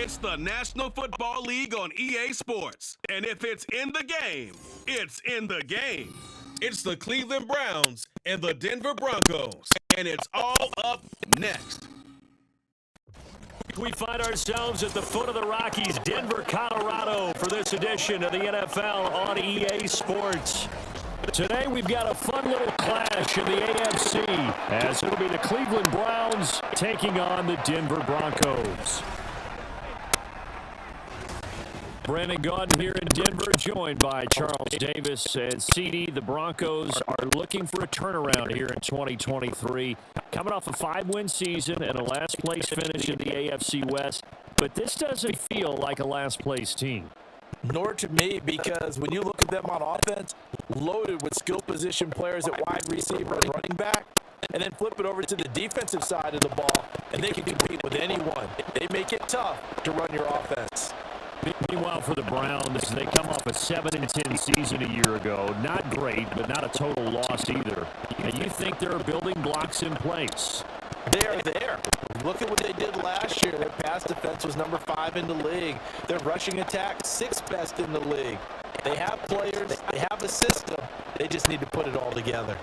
It's the National Football League on EA Sports. And if it's in the game, it's in the game. It's the Cleveland Browns and the Denver Broncos. And it's all up next. We find ourselves at the foot of the Rockies, Denver, Colorado, for this edition of the NFL on EA Sports. Today we've got a fun little clash in the AFC, as it'll be the Cleveland Browns taking on the Denver Broncos. Brandon Gaudin here in Denver, joined by Charles Davis and CD. The Broncos are looking for a turnaround here in 2023. Coming off a 5-win season and a last-place finish in the AFC West. But this doesn't feel like a last-place team. Nor to me, because when you look at them on offense, loaded with skill position players at wide receiver and running back, and then flip it over to the defensive side of the ball, and they can compete with anyone. They make it tough to run your offense. Meanwhile, for the Browns, they come off a 7-10 season a year ago. Not great, but not a total loss either. And you think there are building blocks in place? They are there. Look at what they did last year. Their pass defense was number 5 in the league. Their rushing attack, 6th best in the league. They have players. They have a system. They just need to put it all together.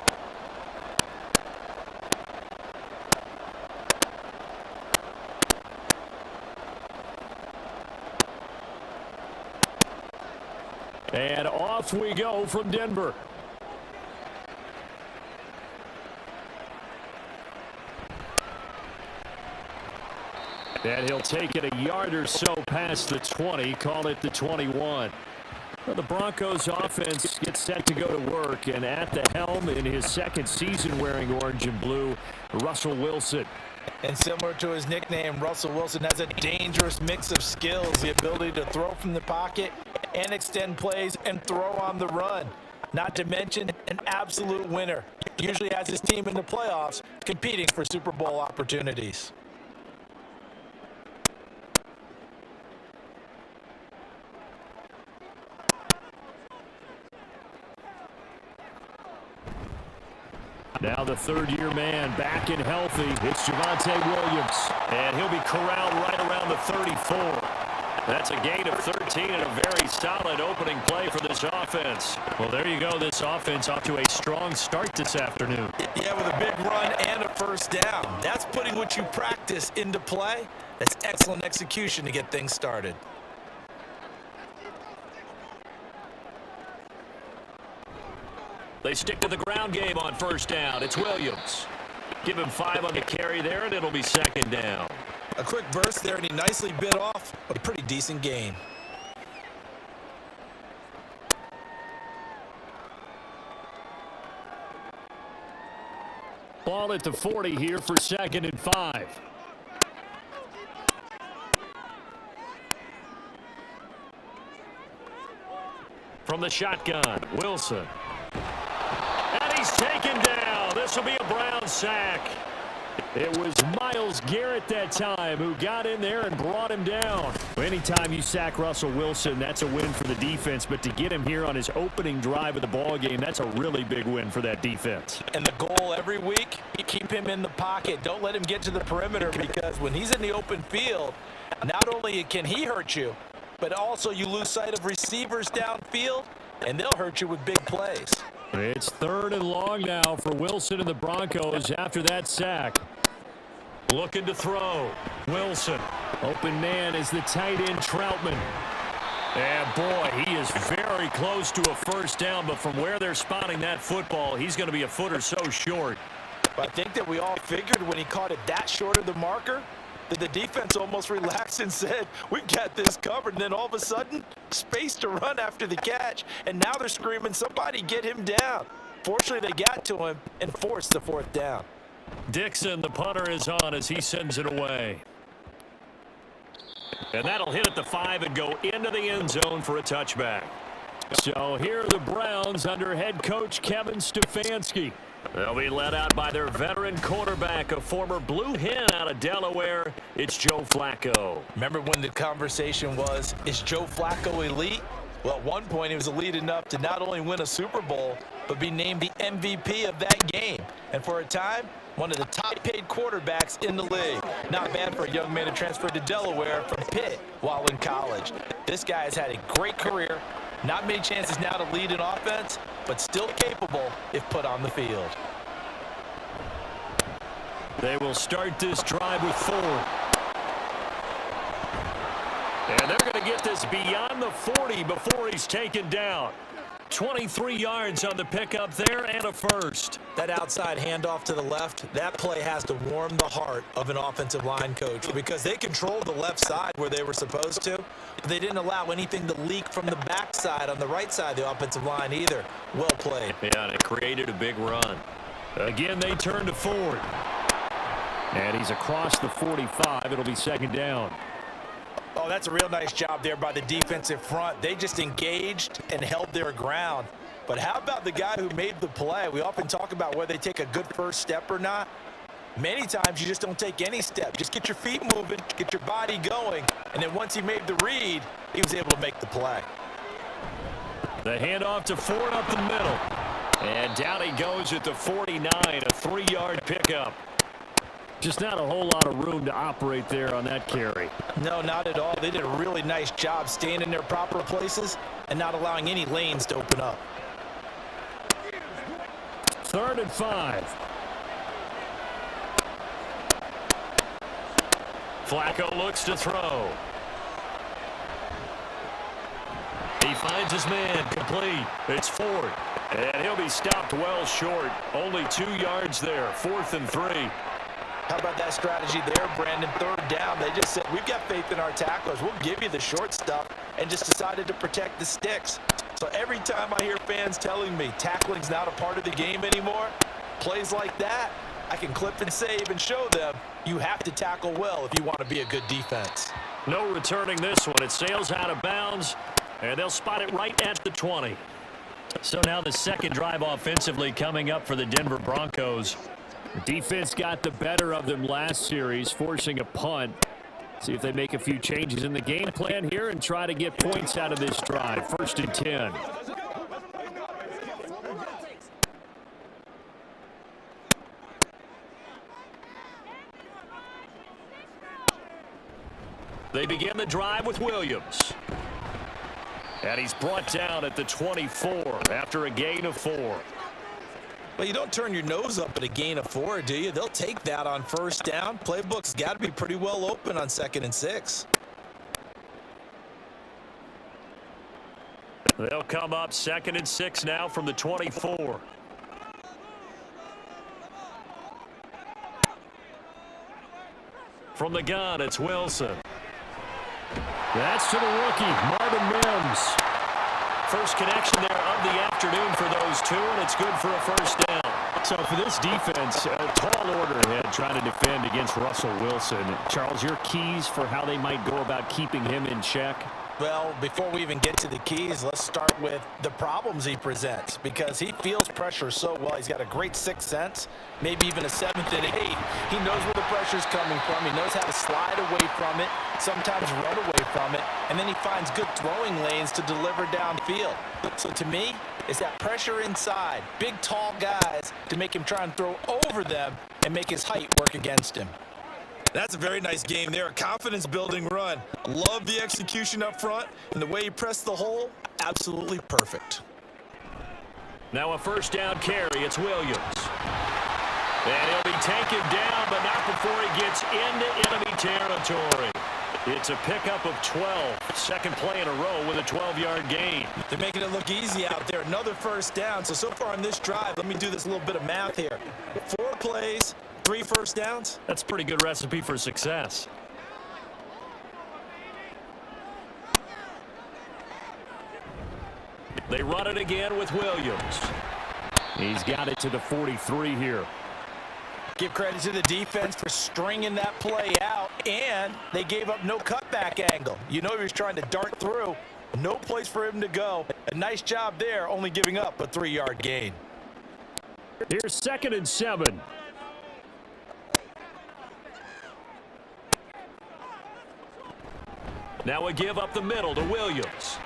And off we go from Denver. And he'll take it a yard or so past the 20, call it the 21. Well, the Broncos offense gets set to go to work, and at the helm in his second season wearing orange and blue, Russell Wilson. And similar to his nickname, Russell Wilson has a dangerous mix of skills, the ability to throw from the pocket and extend plays and throw on the run. Not to mention an absolute winner. Usually has his team in the playoffs competing for Super Bowl opportunities. Now the third-year man back and healthy. It's Javonte Williams. And he'll be corralled right around the 34. That's a gain of 13 and a very solid opening play for this offense. Well, there you go. This offense off to a strong start this afternoon. Yeah, with a big run and a first down. That's putting what you practice into play. That's excellent execution to get things started. They stick to the ground game on first down. It's Williams. Give him 5 on the carry there, and it'll be second down. A quick burst there, and he nicely bit off a pretty decent gain. Ball at the 40 here for 2nd and 5. From the shotgun, Wilson. And he's taken down. This will be a Brown sack. It was Myles Garrett that time who got in there and brought him down. Anytime you sack Russell Wilson, that's a win for the defense. But to get him here on his opening drive of the ball game, that's a really big win for that defense. And the goal every week, keep him in the pocket. Don't let him get to the perimeter, because when he's in the open field, not only can he hurt you, but also you lose sight of receivers downfield, and they'll hurt you with big plays. It's 3rd and long now for Wilson and the Broncos after that sack. Looking to throw. Wilson. Open man is the tight end, Troutman. And boy, he is very close to a first down, but from where they're spotting that football, he's going to be a foot or so short. I think that we all figured when he caught it that short of the marker, that the defense almost relaxed and said, we got this covered. And then all of a sudden, space to run after the catch. And now they're screaming, somebody get him down. Fortunately, they got to him and forced the 4th down. Dixon, the punter, is on as he sends it away. And that'll hit at the 5 and go into the end zone for a touchback. So here are the Browns under head coach Kevin Stefanski. They'll be led out by their veteran quarterback, a former Blue Hen out of Delaware. It's Joe Flacco. Remember when the conversation was, is Joe Flacco elite? Well, at one point he was elite enough to not only win a Super Bowl, but be named the MVP of that game. and for a time, one of the top-paid quarterbacks in the league. Not bad for a young man who transferred to Delaware from Pitt while in college. This guy has had a great career. Not many chances now to lead an offense, but still capable if put on the field. They will start this drive with Ford. And they're going to get this beyond the 40 before he's taken down. 23 yards on the pickup there and a first. That outside handoff to the left, that play has to warm the heart of an offensive line coach because they controlled the left side where they were supposed to, but they didn't allow anything to leak from the backside on the right side of the offensive line either. Well played. Yeah, and it created a big run. Again, they turn to Ford. And he's across the 45. It'll be second down. Oh, that's a real nice job there by the defensive front. They just engaged and held their ground. But how about the guy who made the play? We often talk about whether they take a good first step or not. Many times you just don't take any step. Just get your feet moving, get your body going, and then once he made the read, he was able to make the play. The handoff to Ford up the middle. And down he goes at the 49, a 3-yard pickup. Just not a whole lot of room to operate there on that carry. No, not at all. They did a really nice job staying in their proper places and not allowing any lanes to open up. 3rd and 5. Flacco looks to throw. He finds his man complete. It's Ford. And he'll be stopped well short. Only 2 yards there. 4th and 3. How about that strategy there, Brandon? 3rd down. They just said, we've got faith in our tacklers. We'll give you the short stuff, and just decided to protect the sticks. So every time I hear fans telling me tackling's not a part of the game anymore, plays like that, I can clip and save and show them you have to tackle well if you want to be a good defense. No returning this one. It sails out of bounds, and they'll spot it right at the 20. So now the second drive offensively coming up for the Denver Broncos. The defense got the better of them last series, forcing a punt. See if they make a few changes in the game plan here and try to get points out of this drive. 1st and 10. They begin the drive with Williams. And he's brought down at the 24 after a gain of 4. Well, you don't turn your nose up at a gain of 4, do you? They'll take that on 1st down. Playbook's got to be pretty well open on 2nd and 6. They'll come up 2nd and 6 now from the 24. From the gun, it's Wilson. That's to the rookie, Marvin Mims. First connection there of the afternoon for those two, and it's good for a 1st down. So for this defense, a tall order ahead trying to defend against Russell Wilson. Charles, your keys for how they might go about keeping him in check? Well, before we even get to the keys, let's start with the problems he presents, because he feels pressure so well. He's got a great 6th sense, maybe even a 7th and 8th. He knows where the pressure's coming from. He knows how to slide away from it, sometimes run away from it, and then he finds good throwing lanes to deliver downfield. So to me, it's that pressure inside, big, tall guys to make him try and throw over them and make his height work against him. That's a very nice game there, a confidence-building run. Love the execution up front, and the way he pressed the hole, absolutely perfect. Now a 1st down carry, it's Williams. And he'll be taken down, but not before he gets into enemy territory. It's a pickup of 12, 2nd play in a row with a 12-yard gain. They're making it look easy out there, another 1st down. So far on this drive, let me do this little bit of math here. 4 plays, 3 1st downs. That's a pretty good recipe for success. They run it again with Williams. He's got it to the 43 here. Give credit to the defense for stringing that play out, and they gave up no cutback angle. You know he was trying to dart through. No place for him to go. A nice job there, only giving up a 3-yard gain. Here's 2nd and 7. Now a give up the middle to Williams.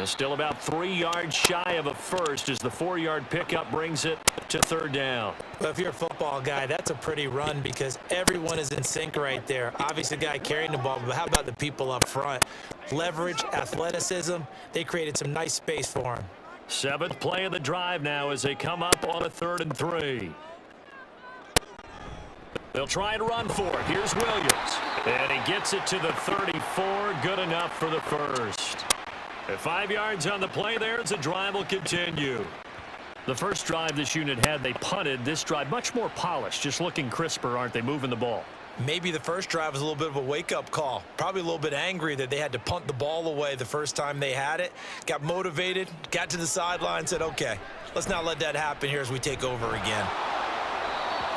Still about 3 yards shy of a first as the 4-yard pickup brings it to third down. Well, if you're a football guy, that's a pretty run because everyone is in sync right there. Obviously, the guy carrying the ball, but how about the people up front? Leverage, athleticism, they created some nice space for him. 7th play of the drive now as they come up on a 3rd and 3. They'll try and run for it. Here's Williams. And he gets it to the 34. Good enough for the first. At 5 yards on the play there as the drive will continue. The first drive this unit had, they punted. This drive, much more polished, just looking crisper, aren't they, moving the ball? Maybe the first drive was a little bit of a wake-up call. Probably a little bit angry that they had to punt the ball away the first time they had it. Got motivated, got to the sideline, said, okay, let's not let that happen here as we take over again.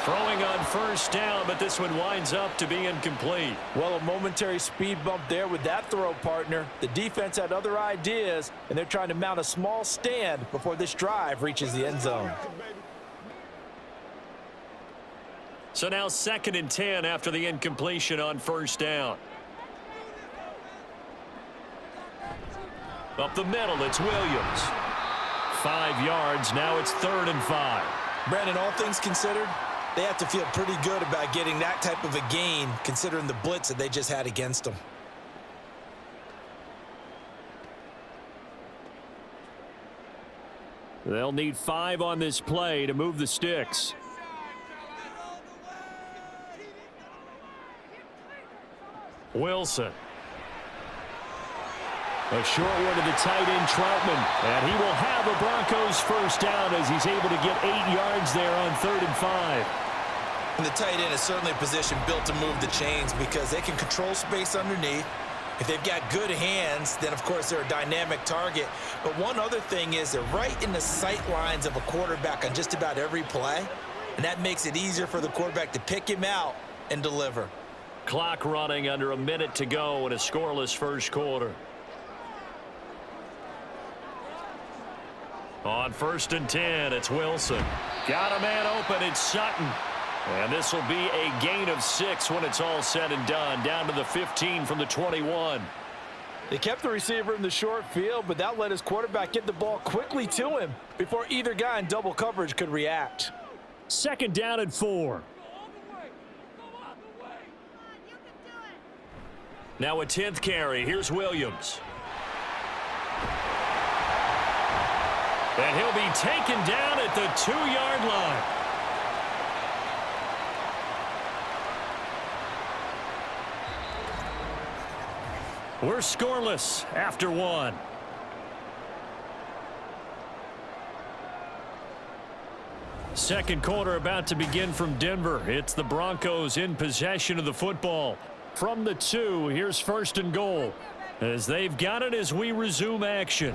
Throwing on first down, but this one winds up to be incomplete. Well, a momentary speed bump there with that throw, partner. The defense had other ideas, and they're trying to mount a small stand before this drive reaches the end zone. So now 2nd and 10 after the incompletion on first down. Up the middle, it's Williams. 5 yards, now it's 3rd and 5. Brandon, all things considered, they have to feel pretty good about getting that type of a gain considering the blitz that they just had against them. They'll need 5 on this play to move the sticks. Wilson. A short one to the tight end, Troutman. And he will have a Broncos first down as he's able to get 8 yards there on 3rd and 5. And the tight end is certainly a position built to move the chains because they can control space underneath. If they've got good hands, then of course they're a dynamic target. But one other thing is they're right in the sight lines of a quarterback on just about every play. And that makes it easier for the quarterback to pick him out and deliver. Clock running, under a minute to go in a scoreless first quarter. On 1st and 10, it's Wilson. Got a man open, it's Sutton. And this will be a gain of 6 when it's all said and done, down to the 15 from the 21. They kept the receiver in the short field, but that let his quarterback get the ball quickly to him before either guy in double coverage could react. 2nd down and 4. Now a 10th carry. Here's Williams. And he'll be taken down at the 2-yard line. We're scoreless after 1. Second quarter about to begin from Denver. It's the Broncos in possession of the football. From the 2, here's 1st and goal. As they've got it as we resume action.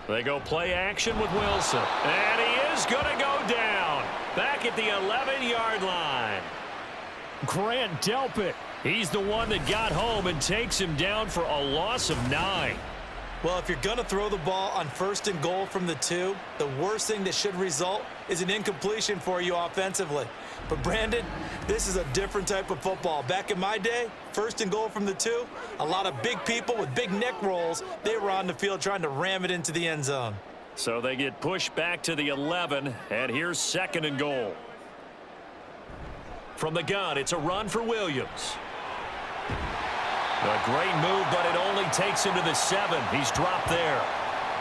They go play action with Wilson. And he is going to go down. Back at the 11-yard line. Grant Delpit. He's the one that got home and takes him down for a loss of 9. Well, if you're going to throw the ball on 1st and goal from the 2, the worst thing that should result is an incompletion for you offensively. But, Brandon, this is a different type of football. Back in my day, 1st and goal from the 2, a lot of big people with big neck rolls, they were on the field trying to ram it into the end zone. So they get pushed back to the 11, and here's 2nd and goal. From the gun, it's a run for Williams. A great move, but it only takes him to the 7. He's dropped there.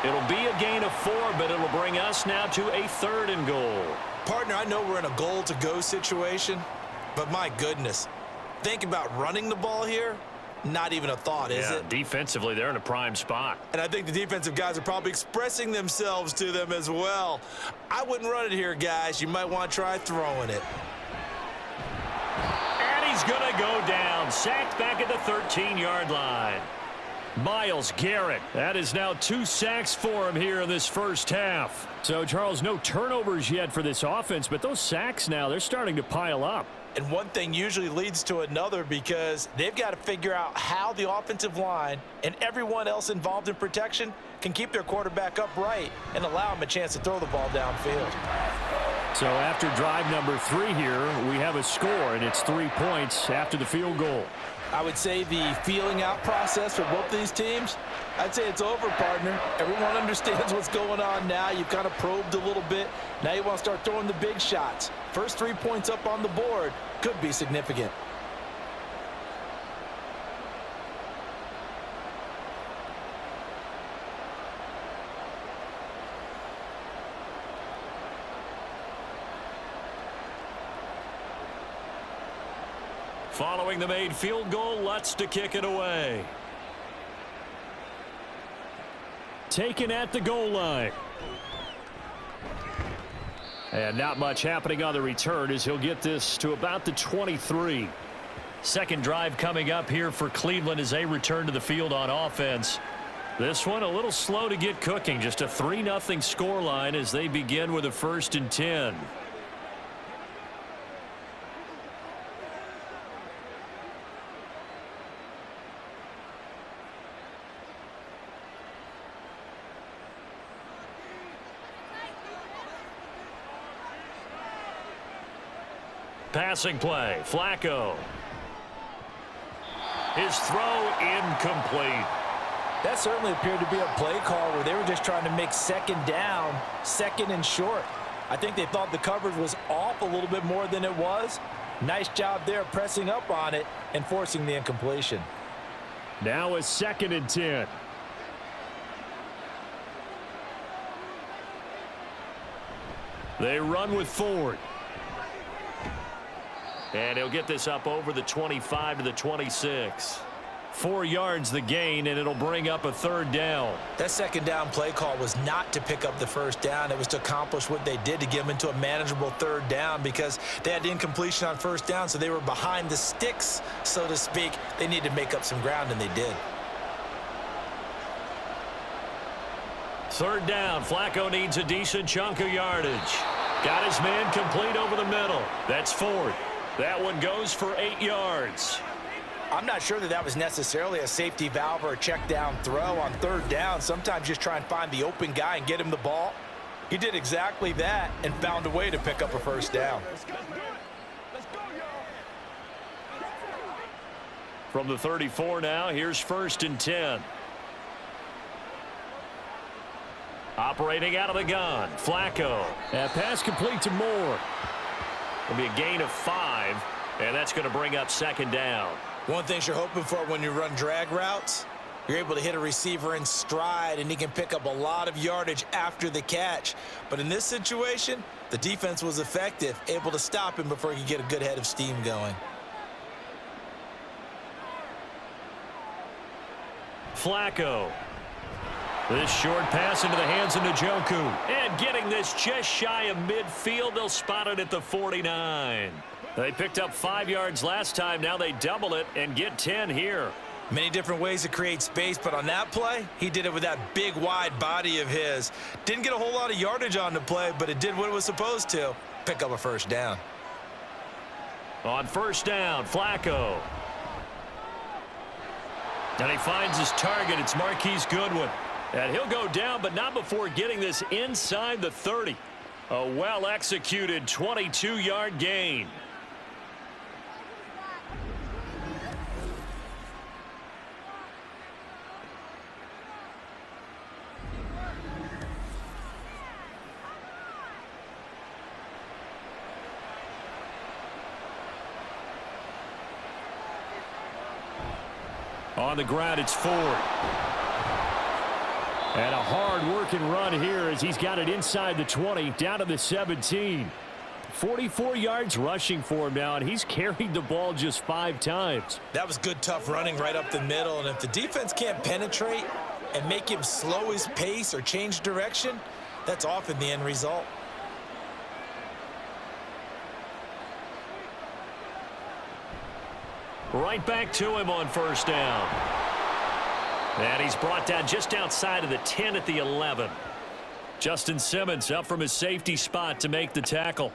It'll be a gain of 4, but it'll bring us now to a 3rd and goal. Partner, I know we're in a goal-to-go situation, but my goodness, think about running the ball here. Not even a thought, is it? Defensively, they're in a prime spot. And I think the defensive guys are probably expressing themselves to them as well. I wouldn't run it here, guys. You might want to try throwing it. And he's going to go down. Sacked back at the 13-yard line. Myles Garrett. That is now 2 sacks for him here in this first half. So, Charles, no turnovers yet for this offense, but those sacks now, they're starting to pile up. And one thing usually leads to another because they've got to figure out how the offensive line and everyone else involved in protection can keep their quarterback upright and allow him a chance to throw the ball downfield. So after drive number 3 here, we have a score, and it's 3 points after the field goal. I would say the feeling out process for both of these teams, I'd say it's over, partner. Everyone understands what's going on now. You've kind of probed a little bit. Now you want to start throwing the big shots. First 3 points up on the board could be significant. Following the made field goal, Lutz to kick it away. Taken at the goal line. And not much happening on the return as he'll get this to about the 23. Second drive coming up here for Cleveland as they return to the field on offense. This one a little slow to get cooking. Just a 3-0 scoreline as they begin with a 1st and 10. Passing play, Flacco. His throw incomplete. That certainly appeared to be a play call where they were just trying to make second down, second and short. I think they thought the coverage was off a little bit more than it was. Nice job there pressing up on it and forcing the incompletion. Now a 2nd and 10. They run with Ford. And he'll get this up over the 25 to the 26. 4 yards the gain, and it'll bring up a 3rd down. That second down play call was not to pick up the 1st down. It was to accomplish what they did to get them into a manageable 3rd down because they had the incompletion on 1st down, so they were behind the sticks, so to speak. They needed to make up some ground, and they did. 3rd down. Flacco needs a decent chunk of yardage. Got his man complete over the middle. That's Ford. That one goes for 8 yards. I'm not sure that was necessarily a safety valve or a check down throw on 3rd down. Sometimes just try and find the open guy and get him the ball. He did exactly that and found a way to pick up a 1st down. From the 34 now, here's 1st and 10. Operating out of the gun, Flacco. That pass complete to Moore. It'll be a gain of 5, and that's going to bring up 2nd down. One thing you're hoping for when you run drag routes, you're able to hit a receiver in stride, and he can pick up a lot of yardage after the catch. But in this situation, the defense was effective, able to stop him before he could get a good head of steam going. Flacco. This short pass into the hands of Njoku. And getting this just shy of midfield. They'll spot it at the 49. They picked up 5 yards last time. Now they double it and get 10 here. Many different ways to create space, but on that play, he did it with that big, wide body of his. Didn't get a whole lot of yardage on the play, but it did what it was supposed to. Pick up a 1st down. On 1st down, Flacco. And he finds his target. It's Marquise Goodwin. And he'll go down, but not before getting this inside the 30. A well-executed 22-yard gain. On the ground, it's Ford. And a hard-working run here as he's got it inside the 20, down to the 17. 44 yards rushing for him now, and he's carried the ball just 5 times. That was good, tough running right up the middle, and if the defense can't penetrate and make him slow his pace or change direction, that's often the end result. Right back to him on 1st down. And he's brought down just outside of the 10 at the 11. Justin Simmons up from his safety spot to make the tackle.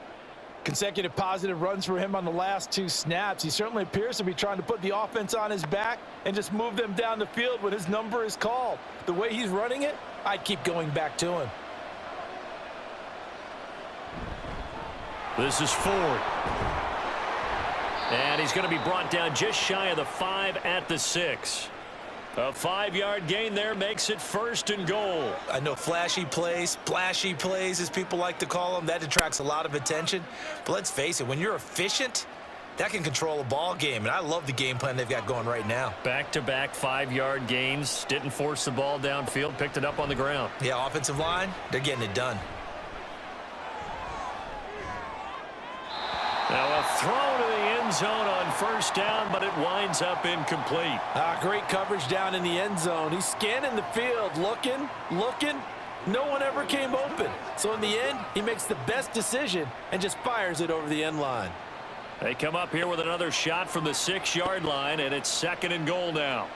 Consecutive positive runs for him on the last 2 snaps. He certainly appears to be trying to put the offense on his back and just move them down the field when his number is called. The way he's running it, I'd keep going back to him. This is Ford. And he's going to be brought down just shy of the 5 at the 6. A 5-yard gain there makes it 1st and goal. I know flashy plays, splashy plays, as people like to call them, that attracts a lot of attention. But let's face it, when you're efficient, that can control a ball game. And I love the game plan they've got going right now. Back-to-back 5-yard gains. Didn't force the ball downfield. Picked it up on the ground. Yeah, offensive line, they're getting it done. Now a throw to the end zone on 1st down, but it winds up incomplete. Great coverage down in the end zone. He's scanning the field, looking. No one ever came open. So in the end, he makes the best decision and just fires it over the end line. They come up here with another shot from the 6-yard line, and it's 2nd and goal now.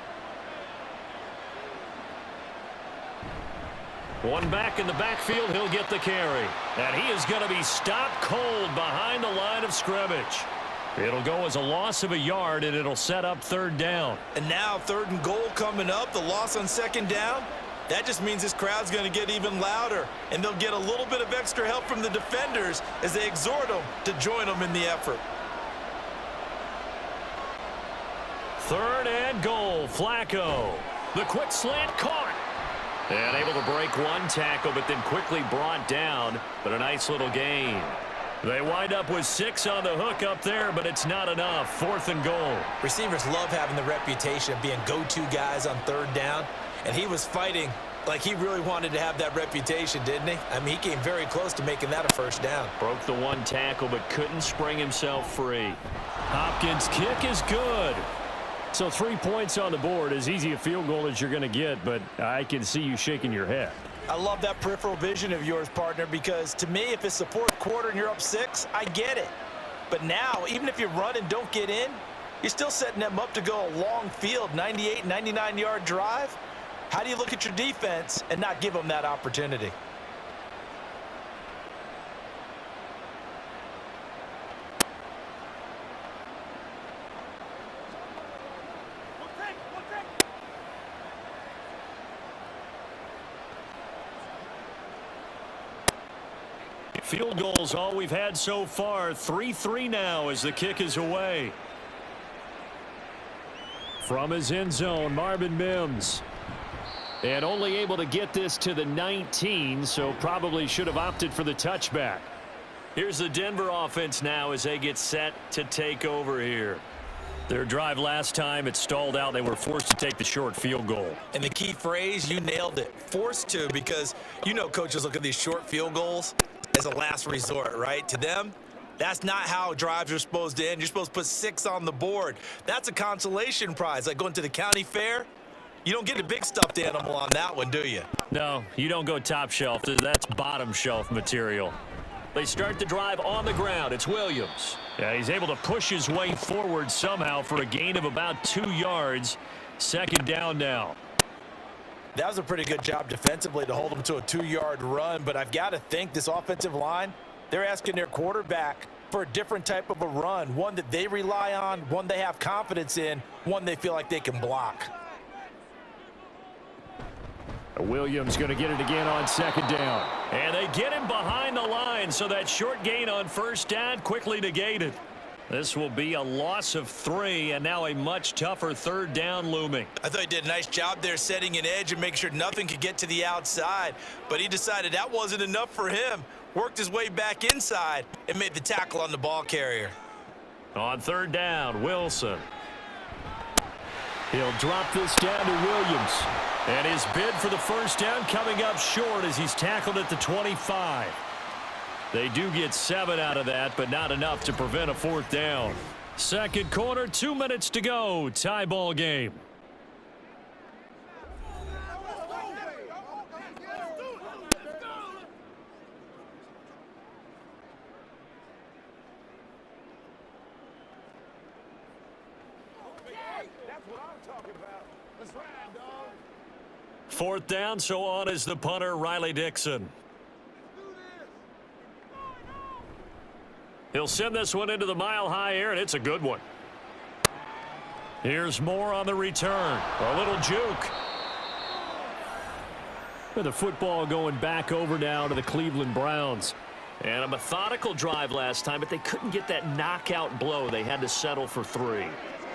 One back in the backfield, he'll get the carry. And he is going to be stopped cold behind the line of scrimmage. It'll go as a loss of a yard, and it'll set up 3rd down. And now 3rd and goal coming up, the loss on 2nd down. That just means this crowd's going to get even louder, and they'll get a little bit of extra help from the defenders as they exhort them to join them in the effort. 3rd and goal, Flacco. The quick slant caught. And able to break one tackle, but then quickly brought down. But a nice little gain. They wind up with 6 on the hook up there, but it's not enough. 4th and goal. Receivers love having the reputation of being go-to guys on 3rd down. And he was fighting like he really wanted to have that reputation, didn't he? I mean, he came very close to making that a 1st down. Broke the one tackle, but couldn't spring himself free. Hopkins' kick is good. So 3 points on the board, as easy a field goal as you're going to get, but I can see you shaking your head. I love that peripheral vision of yours, partner, because to me, if it's the 4th quarter and you're up 6, I get it. But now, even if you run and don't get in, you're still setting them up to go a long field, 98, 99-yard drive. How do you look at your defense and not give them that opportunity? Field goals all we've had so far. 3-3 now as the kick is away. From his end zone, Marvin Mims. And only able to get this to the 19, so probably should have opted for the touchback. Here's the Denver offense now as they get set to take over here. Their drive last time, it stalled out. They were forced to take the short field goal. And the key phrase, you nailed it. Forced to, because you know coaches look at these short field goals as a last resort, right? To them, that's not how drives are supposed to end. You're supposed to put 6 on the board. That's a consolation prize. Like going to the county fair, you don't get a big stuffed animal on that one, do you? No, you don't go top shelf. That's bottom shelf material. They start the drive on the ground. It's Williams. Yeah, he's able to push his way forward somehow for a gain of about 2 yards. 2nd down now. That was a pretty good job defensively to hold them to a 2-yard run, but I've got to think this offensive line, they're asking their quarterback for a different type of a run, one that they rely on, one they have confidence in, one they feel like they can block. Williams going to get it again on 2nd down. And they get him behind the line, so that short gain on 1st down quickly negated. This will be a loss of 3, and now a much tougher 3rd down looming. I thought he did a nice job there setting an edge and making sure nothing could get to the outside, but he decided that wasn't enough for him. Worked his way back inside and made the tackle on the ball carrier. On 3rd down, Wilson. He'll drop this down to Williams. And his bid for the 1st down coming up short as he's tackled at the 25. They do get 7 out of that, but not enough to prevent a 4th down. 2nd quarter, 2 minutes to go. Tie ball game. That's what I'm talking about. Let's ride, dog. 4th down, so on is the punter, Riley Dixon. He'll send this one into the mile-high air, and it's a good one. Here's more on the return. A little juke. With the football going back over now to the Cleveland Browns. And a methodical drive last time, but they couldn't get that knockout blow. They had to settle for 3.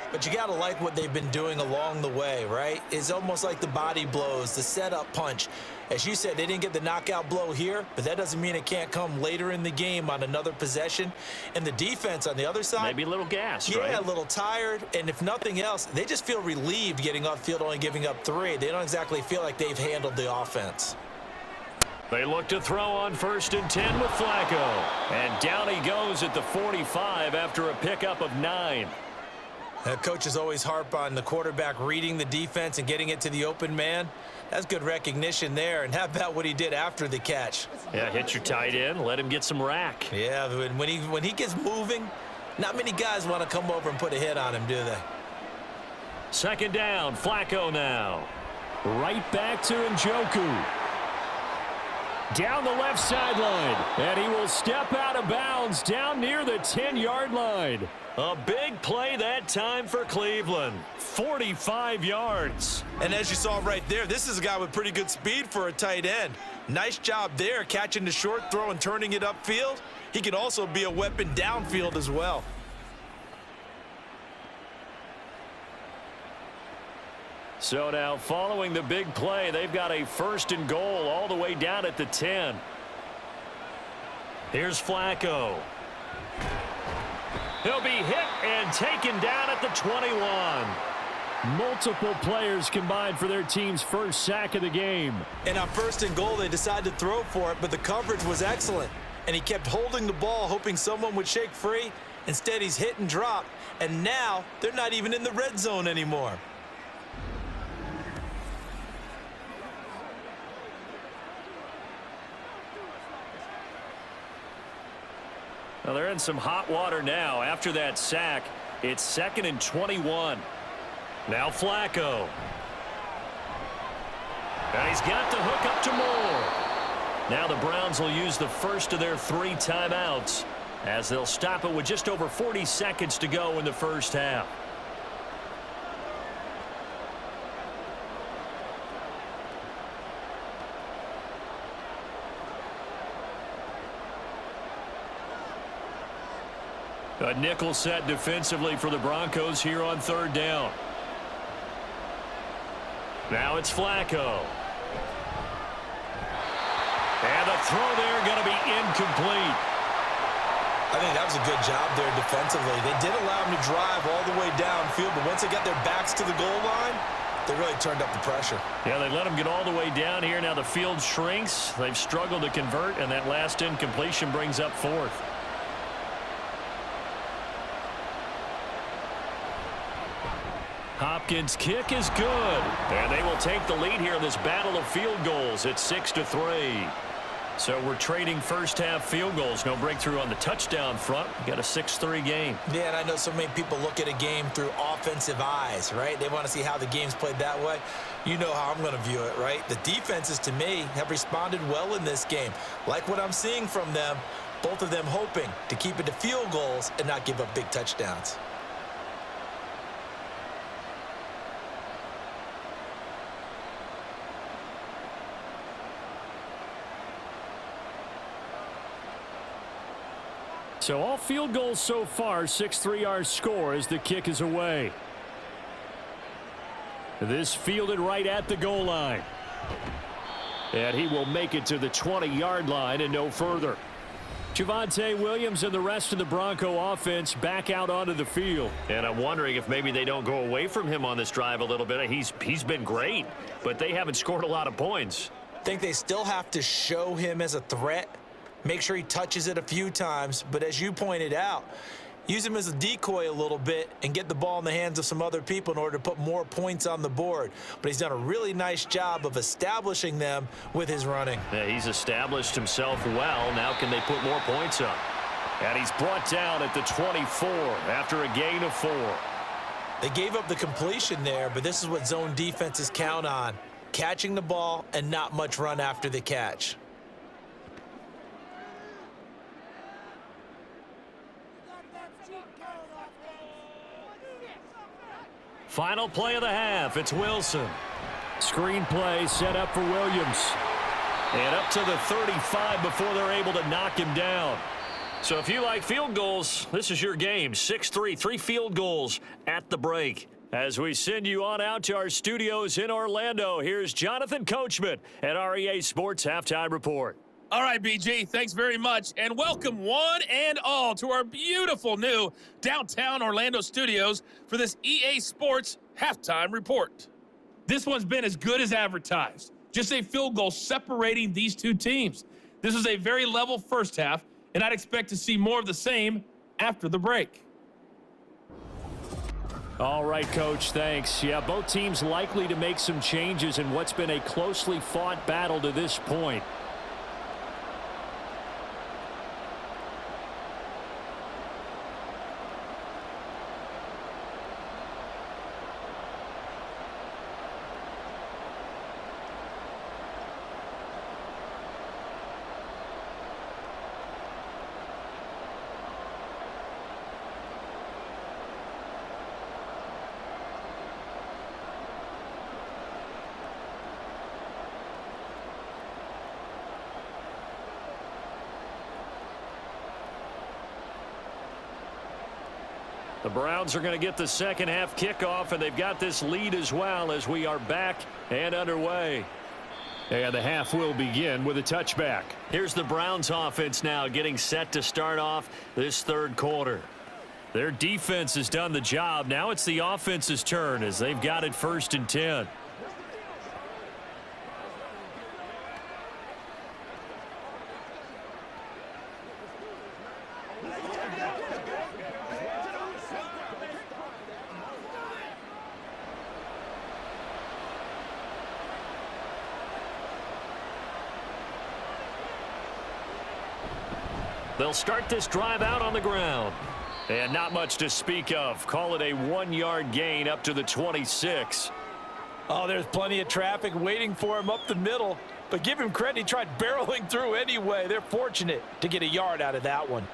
But you got to like what they've been doing along the way, right? It's almost like the body blows, the setup punch. As you said, they didn't get the knockout blow here, but that doesn't mean it can't come later in the game on another possession. And the defense on the other side, maybe a little gassed, yeah, right? a little tired. And if nothing else, they just feel relieved getting off field, only giving up 3. They don't exactly feel like they've handled the offense. They look to throw on 1st and 10 with Flacco. And down he goes at the 45 after a pickup of 9. Coaches always harp on the quarterback reading the defense and getting it to the open man. That's good recognition there. And how about what he did after the catch? Yeah, hit your tight end, let him get some rack. Yeah, when he gets moving, not many guys want to come over and put a hit on him, do they? 2nd down, Flacco now. Right back to Njoku. Down the left sideline, and he will step out of bounds down near the 10-yard line. A big play that time for Cleveland. 45 yards. And as you saw right there, this is a guy with pretty good speed for a tight end. Nice job there, catching the short throw and turning it upfield. He can also be a weapon downfield as well. So now, following the big play, they've got a 1st and goal all the way down at the 10. Here's Flacco. He'll be hit and taken down at the 21. Multiple players combined for their team's 1st sack of the game. And on 1st and goal, they decided to throw for it, but the coverage was excellent. And he kept holding the ball, hoping someone would shake free. Instead, he's hit and dropped. And now, they're not even in the red zone anymore. Well, they're in some hot water now. After that sack, it's 2nd and 21. Now Flacco. And he's got the hook up to Moore. Now the Browns will use the first of their 3 timeouts as they'll stop it with just over 40 seconds to go in the 1st half. A nickel set defensively for the Broncos here on 3rd down. Now it's Flacco. And the throw there going to be incomplete. I think that was a good job there defensively. They did allow him to drive all the way downfield, but once they got their backs to the goal line, they really turned up the pressure. Yeah, they let him get all the way down here. Now the field shrinks. They've struggled to convert, and that last incompletion brings up 4th. Hopkins' kick is good. And they will take the lead here in this battle of field goals. It's 6-3. So we're trading 1st half field goals. No breakthrough on the touchdown front. We've got a 6-3 game. Yeah, and I know so many people look at a game through offensive eyes, right? They want to see how the game's played that way. You know how I'm going to view it, right? The defenses, to me, have responded well in this game. Like what I'm seeing from them, both of them hoping to keep it to field goals and not give up big touchdowns. So all field goals so far, 6-3 our score as the kick is away. This fielded right at the goal line. And he will make it to the 20-yard line and no further. Javonte Williams and the rest of the Bronco offense back out onto the field. And I'm wondering if maybe they don't go away from him on this drive a little bit. He's been great, but they haven't scored a lot of points. I think they still have to show him as a threat. Make sure he touches it a few times, but as you pointed out, use him as a decoy a little bit and get the ball in the hands of some other people in order to put more points on the board. But he's done a really nice job of establishing them with his running. Yeah, he's established himself well. Now can they put more points up? And he's brought down at the 24 after a gain of 4. They gave up the completion there, but this is what zone defenses count on. Catching the ball and not much run after the catch. Final play of the half. It's Wilson. Screen play set up for Williams. And up to the 35 before they're able to knock him down. So if you like field goals, this is your game. 6-3, 3 field goals at the break. As we send you on out to our studios in Orlando, here's Jonathan Coachman at our EA Sports Halftime Report. All right, BG, thanks very much, and welcome one and all to our beautiful new downtown Orlando studios for this EA Sports Halftime Report. This one's been as good as advertised. Just a field goal separating these two teams. This is a very level first half, and I'd expect to see more of the same after the break. All right, Coach, thanks. Yeah, both teams likely to make some changes in what's been a closely fought battle to this point. The Browns are going to get the second half kickoff, and they've got this lead as well as we are back and underway. And the half will begin with a touchback. Here's the Browns offense now getting set to start off this third quarter. Their defense has done the job. Now it's the offense's turn as they've got it 1st and 10. They'll start this drive out on the ground. And not much to speak of. Call it a 1-yard gain up to the 26. Oh, there's plenty of traffic waiting for him up the middle. But give him credit, he tried barreling through anyway. They're fortunate to get a yard out of that one.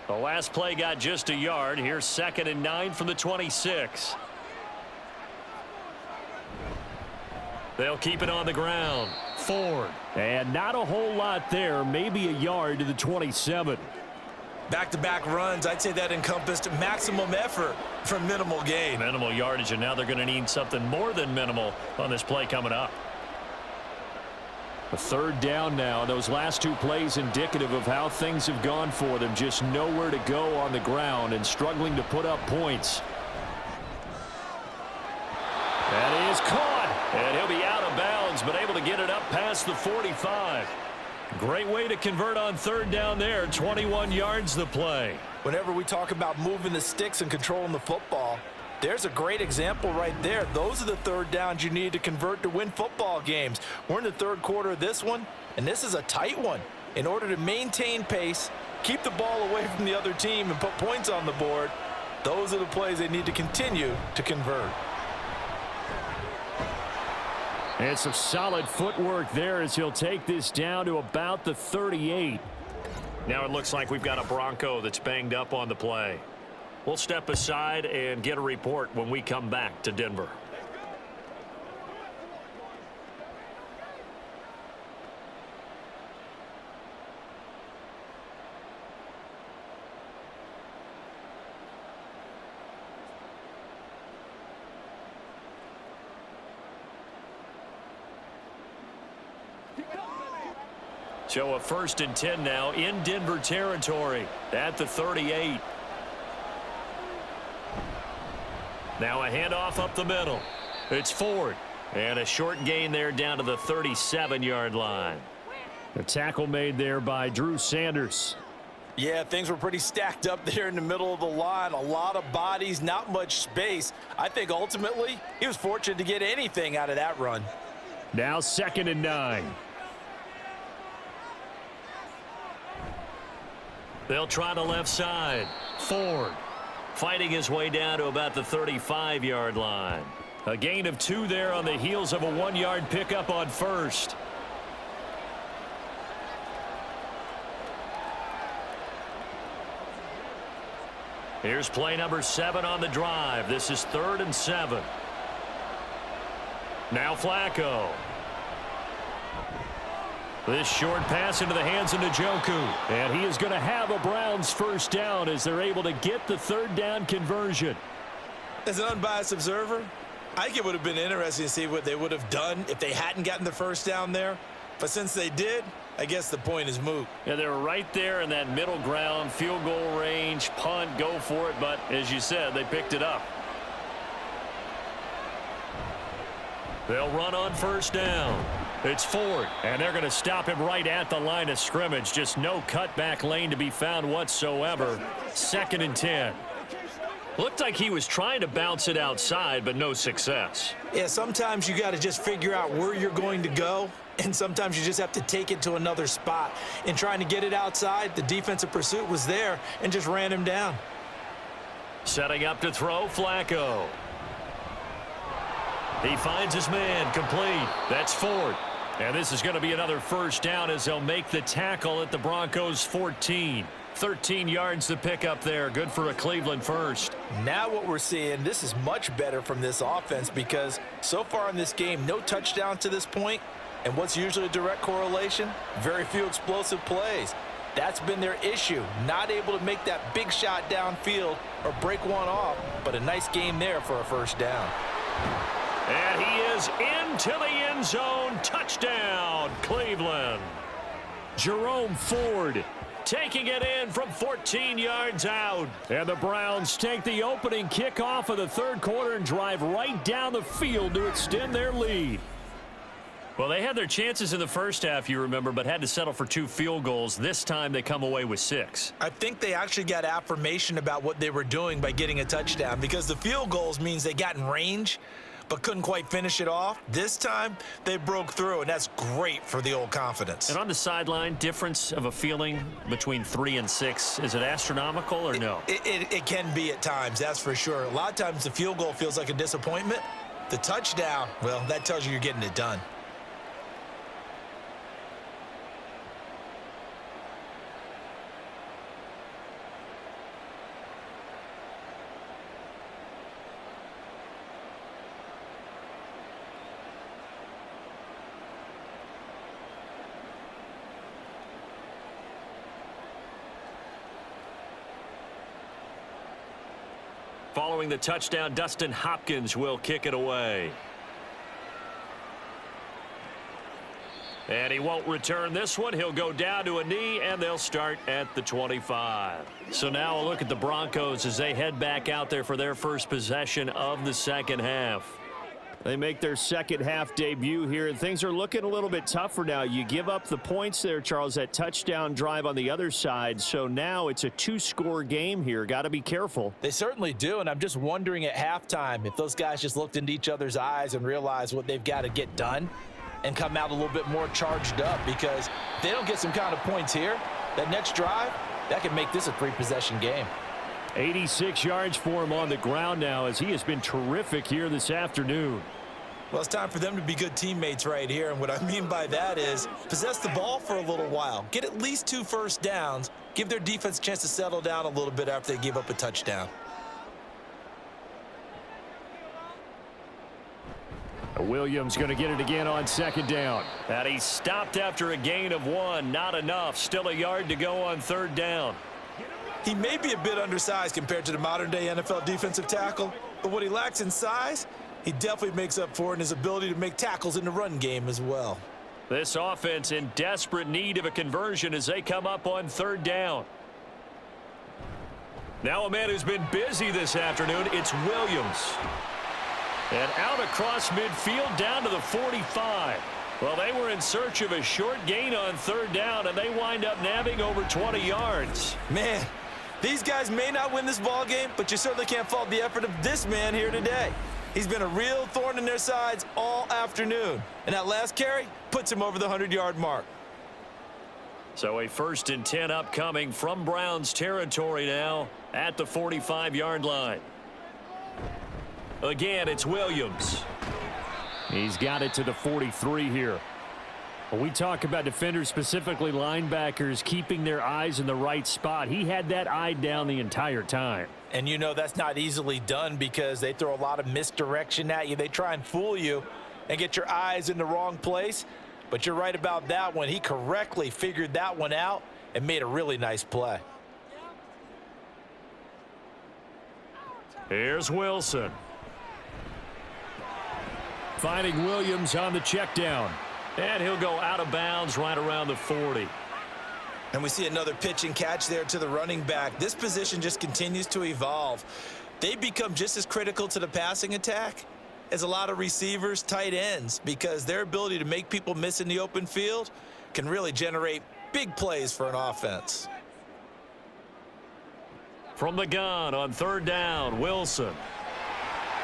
The last play got just a yard. Here's 2nd and 9 from the 26. They'll keep it on the ground. Ford. And not a whole lot there. Maybe a yard to the 27. Back-to-back runs, I'd say that encompassed maximum effort for minimal gain. Minimal yardage, and now they're going to need something more than minimal on this play coming up. A 3rd down now. Those last 2 plays indicative of how things have gone for them. Just nowhere to go on the ground and struggling to put up points. That is caught, and he'll be out of bounds, but able to get it up past the 45. Great way to convert on 3rd down there. 21 yards the play. Whenever we talk about moving the sticks and controlling the football, there's a great example right there. Those are the 3rd downs you need to convert to win football games. We're in the 3rd quarter of this one, and this is a tight one. In order to maintain pace, keep the ball away from the other team, and put points on the board, those are the plays they need to continue to convert. And some solid footwork there as he'll take this down to about the 38. Now it looks like we've got a Bronco that's banged up on the play. We'll step aside and get a report when we come back to Denver. So a 1st and 10 now in Denver territory at the 38. Now a handoff up the middle. It's Ford. And a short gain there down to the 37-yard line. A tackle made there by Drew Sanders. Yeah, things were pretty stacked up there in the middle of the line. A lot of bodies, not much space. I think ultimately he was fortunate to get anything out of that run. Now 2nd and 9. They'll try the left side. Ford fighting his way down to about the 35-yard line. A gain of 2 there on the heels of a 1-yard pickup on 1st. Here's play number 7 on the drive. This is 3rd and 7. Now Flacco. This short pass into the hands of Njoku. And he is going to have a Browns first down as they're able to get the third down conversion. As an unbiased observer, I think it would have been interesting to see what they would have done if they hadn't gotten the first down there. But since they did, I guess the point is moot. Yeah, they're right there in that middle ground, field goal range, punt, go for it. But as you said, they picked it up. They'll run on first down. It's Ford, and they're going to stop him right at the line of scrimmage. Just no cutback lane to be found whatsoever. 2nd and 10. Looked like he was trying to bounce it outside, but no success. Yeah, sometimes you got to just figure out where you're going to go, and sometimes you just have to take it to another spot. In trying to get it outside, the defensive pursuit was there and just ran him down. Setting up to throw, Flacco. He finds his man, complete. That's Ford. And this is going to be another first down as they'll make the tackle at the Broncos 14. 13 yards to pick up there. Good for a Cleveland first. Now what we're seeing, this is much better from this offense because so far in this game, no touchdowns to this point. And what's usually a direct correlation? Very few explosive plays. That's been their issue. Not able to make that big shot downfield or break one off, but a nice game there for a first down. And he is into the end zone. Touchdown, Cleveland. Jerome Ford taking it in from 14 yards out. And the Browns take the opening kickoff of the third quarter and drive right down the field to extend their lead. Well, they had their chances in the first half, you remember, but had to settle for 2 field goals. This time they come away with 6. I think they actually got affirmation about what they were doing by getting a touchdown because the field goals means they got in range but couldn't quite finish it off. This time, they broke through, and that's great for the old confidence. And on the sideline, difference of a feeling between 3 and 6, is it astronomical or no? It can be at times, that's for sure. A lot of times the field goal feels like a disappointment. The touchdown, well, that tells you you're getting it done. Following the touchdown, Dustin Hopkins will kick it away. And he won't return this one. He'll go down to a knee, and they'll start at the 25. So now a look at the Broncos as they head back out there for their first possession of the second half. They make their second half debut here, and things are looking a little bit tougher now. You give up the points there, Charles, that touchdown drive on the other side. So now it's a 2-score game here. Got to be careful. They certainly do, and I'm just wondering at halftime if those guys just looked into each other's eyes and realized what they've got to get done and come out a little bit more charged up, because if they don't get some kind of points here, that next drive, that could make this a 3-possession game. 86 yards for him on the ground now as he has been terrific here this afternoon. Well, it's time for them to be good teammates right here, and what I mean by that is possess the ball for a little while, get at least 2 first downs, give their defense a chance to settle down a little bit after they give up a touchdown. Williams going to get it again on second down. And he stopped after a gain of 1. Not enough. Still a yard to go on third down. He may be a bit undersized compared to the modern-day NFL defensive tackle, but what he lacks in size, he definitely makes up for it in his ability to make tackles in the run game as well. This offense in desperate need of a conversion as they come up on third down. Now a man who's been busy this afternoon, it's Williams. And out across midfield down to the 45. Well, they were in search of a short gain on third down, and they wind up nabbing over 20 yards. Man, these guys may not win this ball game, but you certainly can't fault the effort of this man here today. He's been a real thorn in their sides all afternoon. And that last carry puts him over the 100-yard mark. So a 1st and 10 upcoming from Browns territory now at the 45-yard line. Again, it's Williams. He's got it to the 43 here. When we talk about defenders, specifically linebackers, keeping their eyes in the right spot, he had that eye down the entire time. And you know that's not easily done because they throw a lot of misdirection at you. They try and fool you and get your eyes in the wrong place. But you're right about that one. He correctly figured that one out and made a really nice play. Here's Wilson. Finding Williams on the check down. And he'll go out of bounds right around the 40. And we see another pitch and catch there to the running back. This position just continues to evolve. They become just as critical to the passing attack as a lot of receivers, tight ends, because their ability to make people miss in the open field can really generate big plays for an offense. From the gun on third down, Wilson.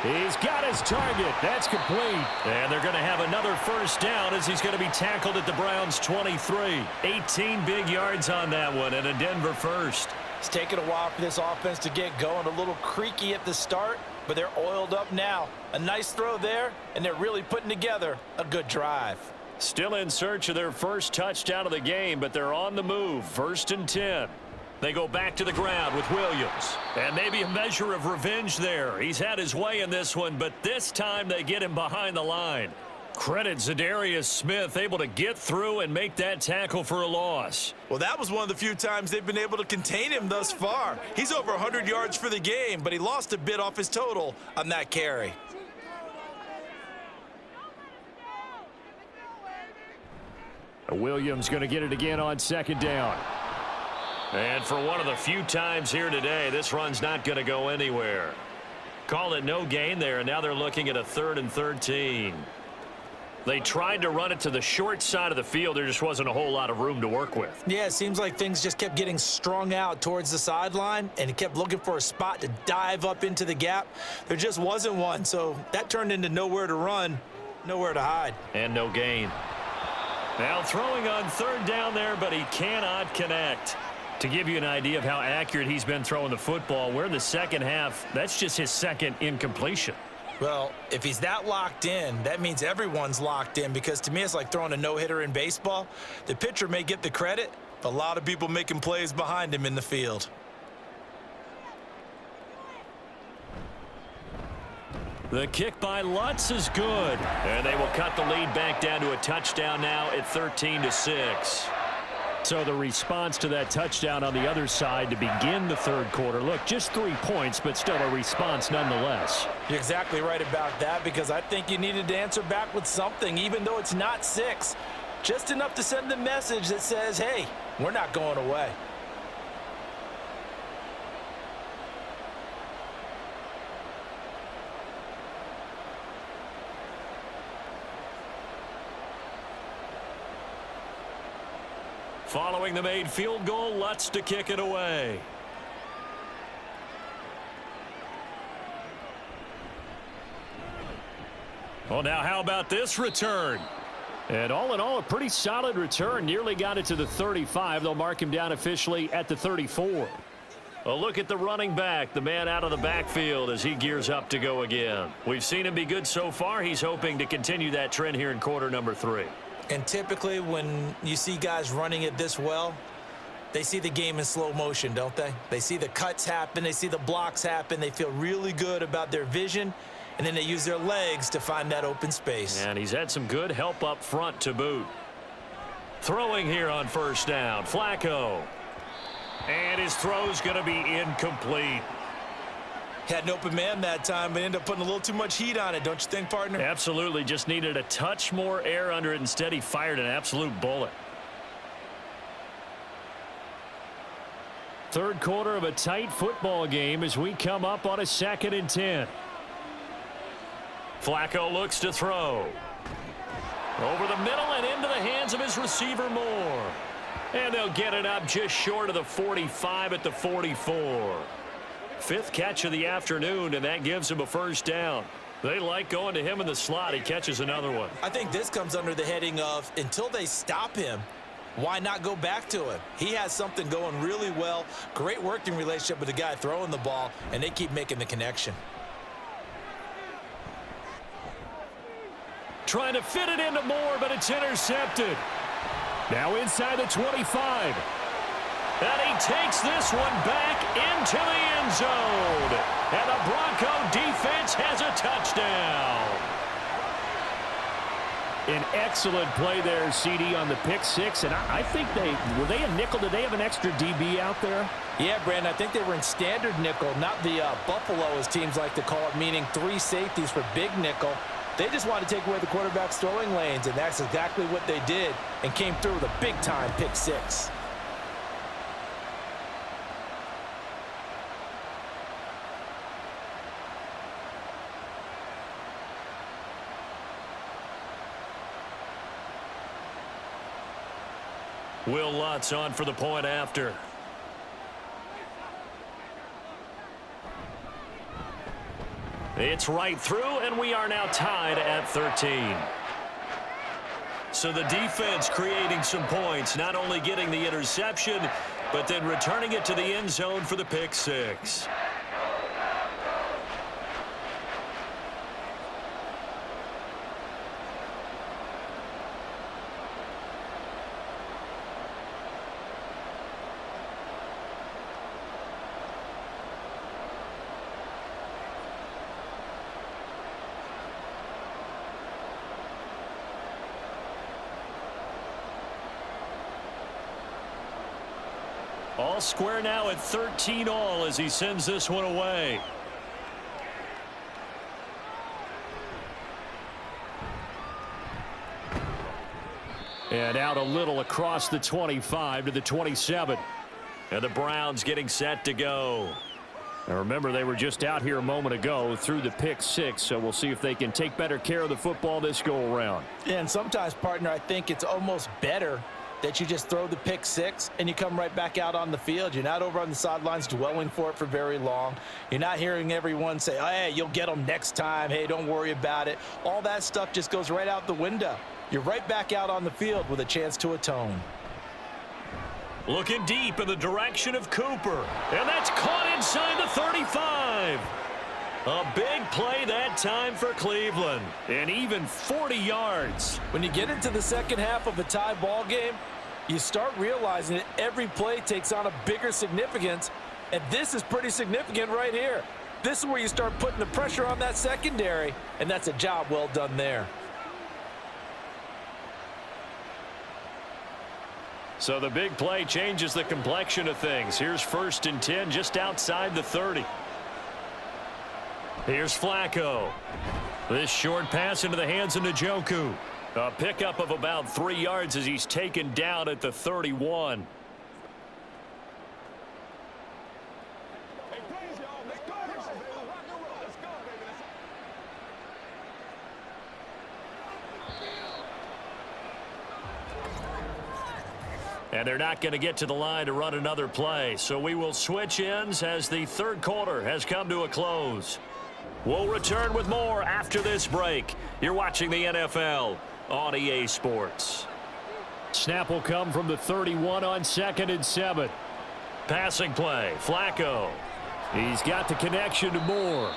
He's got his target. That's complete. And they're going to have another first down as he's going to be tackled at the Browns' 23. 18 big yards on that one and a Denver first. It's taken a while for this offense to get going. A little creaky at the start, but they're oiled up now. A nice throw there, and they're really putting together a good drive. Still in search of their first touchdown of the game, but they're on the move. 1st and 10. They go back to the ground with Williams. And maybe a measure of revenge there. He's had his way in this one, but this time they get him behind the line. Credit Zadarius Smith, able to get through and make that tackle for a loss. Well, that was one of the few times they've been able to contain him thus far. He's over 100 yards for the game, but he lost a bit off his total on that carry. Williams going to get it again on 2nd down. And for one of the few times here today, this run's not going to go anywhere. Call it no gain there, and now they're looking at a 3rd and 13. They tried to run it to the short side of the field. There just wasn't a whole lot of room to work with. Yeah, it seems like things just kept getting strung out towards the sideline, and he kept looking for a spot to dive up into the gap. There just wasn't one, so that turned into nowhere to run, nowhere to hide. And no gain. Now throwing on 3rd down there, but he cannot connect. To give you an idea of how accurate he's been throwing the football, we're in the second half. That's just his second incompletion. Well, if he's that locked in, that means everyone's locked in, because to me it's like throwing a no-hitter in baseball. The pitcher may get the credit, but a lot of people making plays behind him in the field. The kick by Lutz is good. And they will cut the lead back down to a touchdown now at 13-6. So the response to that touchdown on the other side to begin the 3rd quarter. Look, just 3 points, but still a response nonetheless. You're exactly right about that, because I think you needed to answer back with something, even though it's not 6. Just enough to send the message that says, hey, we're not going away. Following the made field goal, Lutz to kick it away. Well, now how about this return? And all in all, a pretty solid return. Nearly got it to the 35. They'll mark him down officially at the 34. A look at the running back, the man out of the backfield as he gears up to go again. We've seen him be good so far. He's hoping to continue that trend here in quarter number 3. And typically when you see guys running it this well, they see the game in slow motion, don't they? They see the cuts happen. They see the blocks happen. They feel really good about their vision, and then they use their legs to find that open space. And he's had some good help up front to boot. Throwing here on 1st down, Flacco. And his throw's going to be incomplete. Had an open man that time, but ended up putting a little too much heat on it, don't you think, partner? Absolutely. Just needed a touch more air under it. Instead, he fired an absolute bullet. 3rd quarter of a tight football game as we come up on a 2nd and 10. Flacco looks to throw. Over the middle and into the hands of his receiver Moore. And they'll get it up just short of the 45 at the 44. 5th catch of the afternoon, and that gives him a 1st down. They like going to him in the slot. He catches another one. I think this comes under the heading of, until they stop him, why not go back to him? He has something going really well. Great working relationship with the guy throwing the ball, and they keep making the connection. Trying to fit it into Moore, but it's intercepted. Now inside the 25. And he takes this one back into the end zone. And the Bronco defense has a touchdown. An excellent play there, CD, on the pick six. And I think were they a nickel? Did they have an extra DB out there? Yeah, Brandon, I think they were in standard nickel, not the Buffalo, as teams like to call it, meaning 3 safeties for big nickel. They just wanted to take away the quarterback's throwing lanes, and that's exactly what they did and came through with a big-time pick six. Will Lutz on for the point after. It's right through, and we are now tied at 13. So the defense creating some points, not only getting the interception, but then returning it to the end zone for the pick six. All square now at 13 all as he sends this one away. And out a little across the 25 to the 27. And the Browns getting set to go. Now remember, they were just out here a moment ago through the pick six, so we'll see if they can take better care of the football this go around. Yeah, and sometimes, partner, I think it's almost better that you just throw the pick six and you come right back out on the field. You're not over on the sidelines dwelling for it for very long. You're not hearing everyone say, oh, hey, you'll get them next time. Hey, don't worry about it. All that stuff just goes right out the window. You're right back out on the field with a chance to atone. Looking deep in the direction of Cooper. And that's caught inside the 35. A big play that time for Cleveland. And even 40 yards. When you get into the second half of a tie ball game, you start realizing that every play takes on a bigger significance. And this is pretty significant right here. This is where you start putting the pressure on that secondary. And that's a job well done there. So the big play changes the complexion of things. Here's 1st and 10 just outside the 30. Here's Flacco. This short pass into the hands of Njoku. A pickup of about 3 yards as he's taken down at the 31. Hey, praise y'all. Let's go, baby. Rock and roll. Let's go, baby. And they're not going to get to the line to run another play. So we will switch ends as the third quarter has come to a close. We'll return with more after this break. You're watching the NFL on EA Sports. Snap will come from the 31 on 2nd and 7. Passing play, Flacco. He's got the connection to Moore.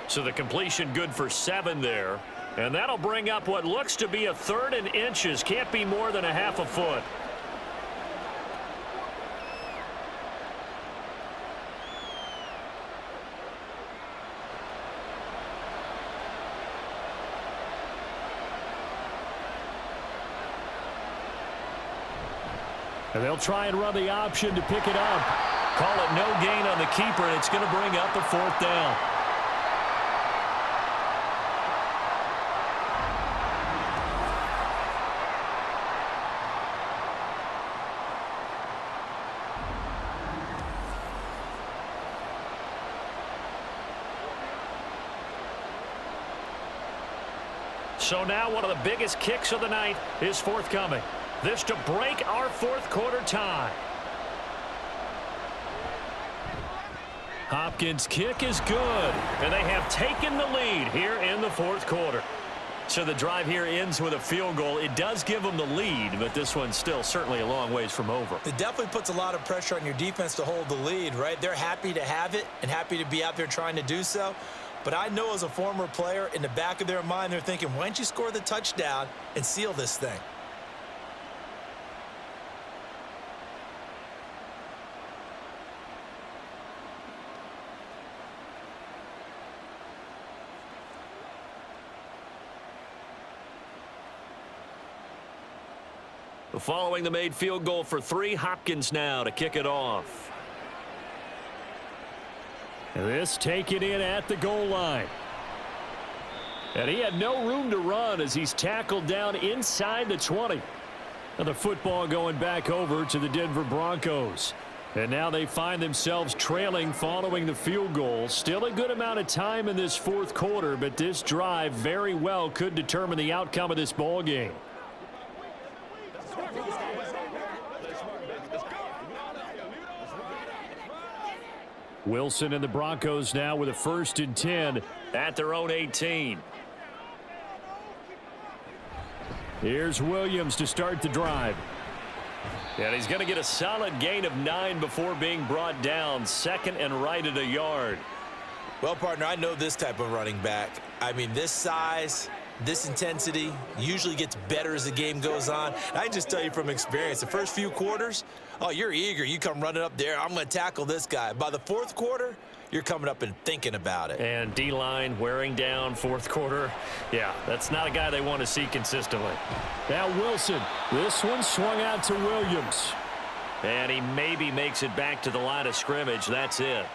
So the completion good for 7 there. And that'll bring up what looks to be a 3rd and inches. Can't be more than a half a foot. And they'll try and run the option to pick it up. Call it no gain on the keeper, and it's going to bring up a 4th down. So now one of the biggest kicks of the night is forthcoming. This to break our 4th quarter tie. Hopkins' kick is good, and they have taken the lead here in the 4th quarter. So the drive here ends with a field goal. It does give them the lead, but this one's still certainly a long ways from over. It definitely puts a lot of pressure on your defense to hold the lead, right? They're happy to have it and happy to be out there trying to do so. But I know as a former player, in the back of their mind, they're thinking, why don't you score the touchdown and seal this thing? Following the made field goal for 3, Hopkins now to kick it off. This taken in at the goal line. And he had no room to run as he's tackled down inside the 20. And the football going back over to the Denver Broncos. And now they find themselves trailing following the field goal. Still a good amount of time in this fourth quarter, but this drive very well could determine the outcome of this ball game. Wilson and the Broncos now with a 1st and 10 At their own 18. Here's Williams to start the drive. And he's going to get a solid gain of 9 before being brought down. 2nd and right at a yard. Well, partner, I know this type of running back. I mean, this size, this intensity usually gets better as the game goes on. I can just tell you from experience, the first few quarters, oh, you're eager. You come running up there, I'm going to tackle this guy. By the fourth quarter, you're coming up and thinking about it. And D-line wearing down fourth quarter. Yeah, that's not a guy they want to see consistently. Now Wilson. This one swung out to Williams. And he maybe makes it back to the line of scrimmage. That's it.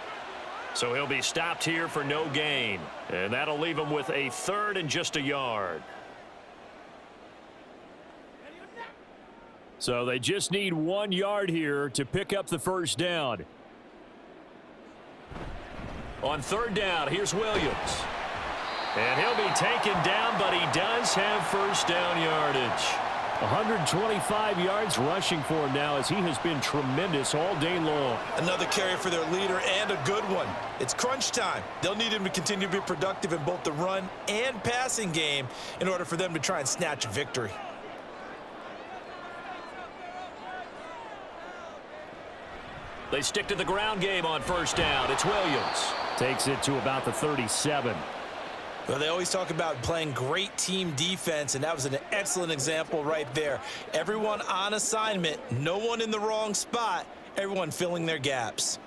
So he'll be stopped here for no gain. And that'll leave him with a 3rd and just a yard. So they just need 1 yard here to pick up the first down. On 3rd down, here's Williams. And he'll be taken down, but he does have first down yardage. 125 yards rushing for him now as he has been tremendous all day long. Another carry for their leader and a good one. It's crunch time. They'll need him to continue to be productive in both the run and passing game in order for them to try and snatch a victory. They stick to the ground game on 1st down. It's Williams. Takes it to about the 37. Well, they always talk about playing great team defense, and that was an excellent example right there. Everyone on assignment, no one in the wrong spot, everyone filling their gaps.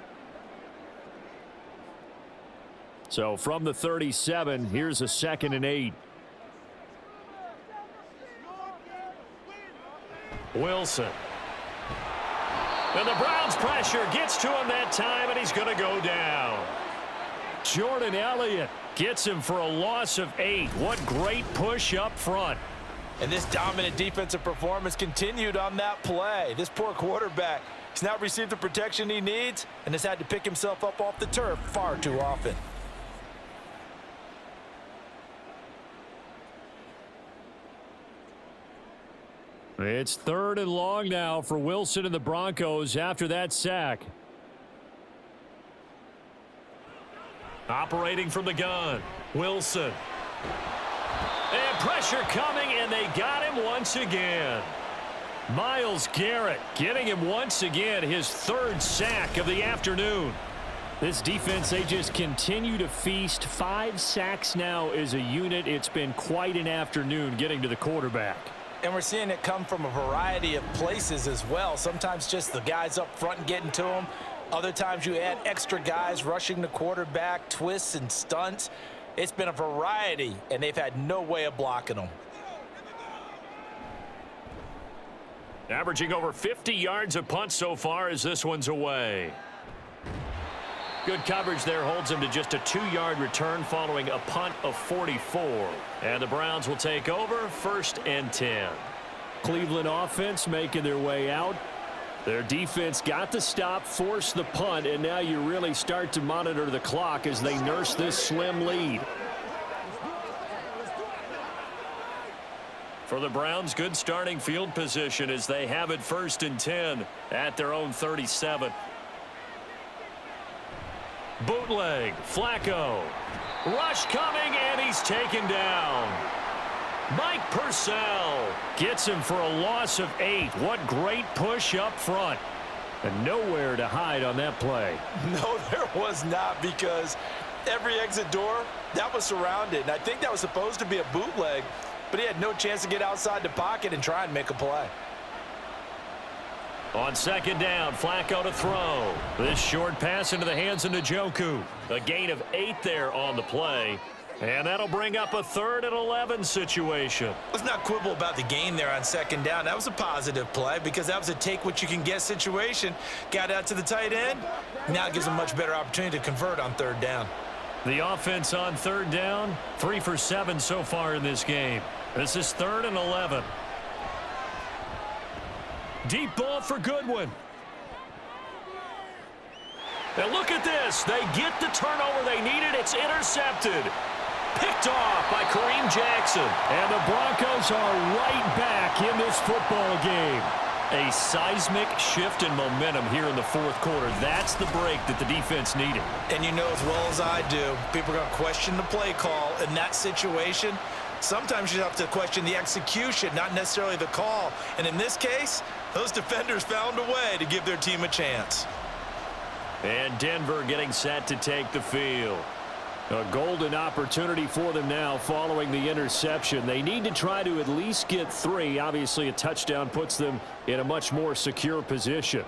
So from the 37, here's a 2nd and 8. Wilson. And the Browns' pressure gets to him that time, and he's going to go down. Jordan Elliott gets him for a loss of 8. What great push up front. And this dominant defensive performance continued on that play. This poor quarterback, he's not received the protection he needs and has had to pick himself up off the turf far too often. It's 3rd and long now for Wilson and the Broncos after that sack. Operating from the gun, Wilson. And pressure coming, and they got him once again. Myles Garrett getting him once again, his 3rd sack of the afternoon. This defense, they just continue to feast. 5 sacks now as a unit. It's been quite an afternoon getting to the quarterback. And we're seeing it come from a variety of places as well. Sometimes just the guys up front and getting to him. Other times you add extra guys rushing the quarterback, twists and stunts. It's been a variety, and they've had no way of blocking them. Averaging over 50 yards a punt so far as this one's away. Good coverage there holds him to just a 2-yard return following a punt of 44. And the Browns will take over 1st and 10. Cleveland offense making their way out. Their defense got the stop, forced the punt, and now you really start to monitor the clock as they nurse this slim lead. For the Browns, good starting field position as they have it 1st and 10 at their own 37. Bootleg, Flacco. Rush coming, and he's taken down. Mike Purcell Gets him for a loss of 8. What great push up front. And nowhere to hide on that play. No, there was not, because every exit door, that was surrounded. And I think that was supposed to be a bootleg, but he had no chance to get outside the pocket and try and make a play. On 2nd down, Flacco to throw. This short pass into the hands of Njoku. A gain of 8 there on the play. And that'll bring up a 3rd and 11 situation. Let's not quibble about the gain there on 2nd down. That was a positive play because that was a take-what-you-can-get situation. Got out to the tight end. Now it gives them a much better opportunity to convert on 3rd down. The offense on 3rd down, 3 for 7 so far in this game. This is 3rd and 11. Deep ball for Goodwin. And look at this. They get the turnover they needed. It's intercepted. Picked off by Kareem Jackson. And the Broncos are right back in this football game. A seismic shift in momentum here in the 4th quarter. That's the break that the defense needed. And you know as well as I do, people are going to question the play call in that situation. Sometimes you have to question the execution, not necessarily the call. And in this case, those defenders found a way to give their team a chance. And Denver getting set to take the field. A golden opportunity for them now following the interception. They need to try to at least get 3. Obviously, a touchdown puts them in a much more secure position.